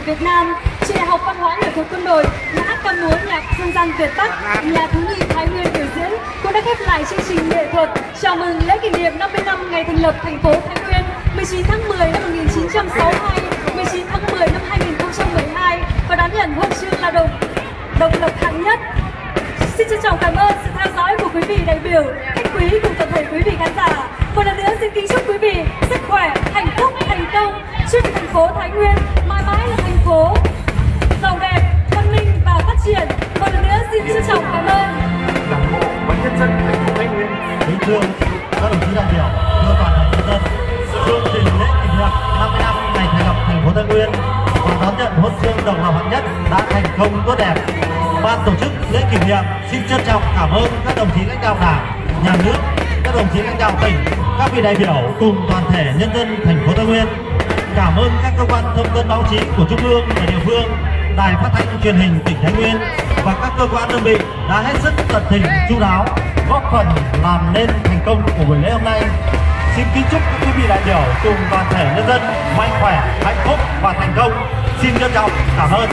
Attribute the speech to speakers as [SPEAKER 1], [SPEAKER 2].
[SPEAKER 1] Việt Nam, Trường Đại học Văn hóa Nghệ thuật Quân đội, nhà hát ca múa nhạc dân gian Việt Bắc, nhà thiếu nhi Thái Nguyên biểu diễn cũng đã khép lại chương trình nghệ thuật chào mừng lễ kỷ niệm 50 năm ngày thành lập thành phố Thái Nguyên 19 tháng 10 năm 1962, 19 tháng 10 năm 2012 và đón nhận huân chương lao động độc lập hạng nhất. Xin trân trọng cảm ơn sự theo dõi của quý vị đại biểu, khách quý cùng toàn thể quý vị khán giả. Một lần nữa xin kính chúc quý vị sức khỏe, hạnh phúc, thành công. Chúc thành phố Thái Nguyên mãi mãi là thành phố giàu đẹp, văn minh và phát triển. Một lần nữa xin trân trọng cảm ơn
[SPEAKER 2] Đảng bộ và nhân dân thành phố Thái Nguyên.
[SPEAKER 3] Kính thưa các đồng chí đại biểu, thưa toàn thể nhân dân, chương trình lễ kỷ niệm 50 năm ngày thành lập thành phố Thái Nguyên và đón nhận huân chương độc lập hạng nhất đã thành công tốt đẹp. Ban tổ chức lễ kỷ niệm xin trân trọng cảm ơn các đồng chí lãnh đạo Đảng, Nhà nước, các đồng chí lãnh đạo tỉnh, các vị đại biểu cùng toàn thể nhân dân thành phố Thái Nguyên. Cảm ơn các cơ quan thông tấn báo chí của Trung ương và địa phương, Đài Phát thanh Truyền hình tỉnh Thái Nguyên và các cơ quan đơn vị đã hết sức tận tình chu đáo góp phần làm nên thành công của buổi lễ hôm nay. Xin kính chúc các quý vị đại biểu cùng toàn thể nhân dân mạnh khỏe, hạnh phúc và thành công. Xin trân trọng cảm ơn.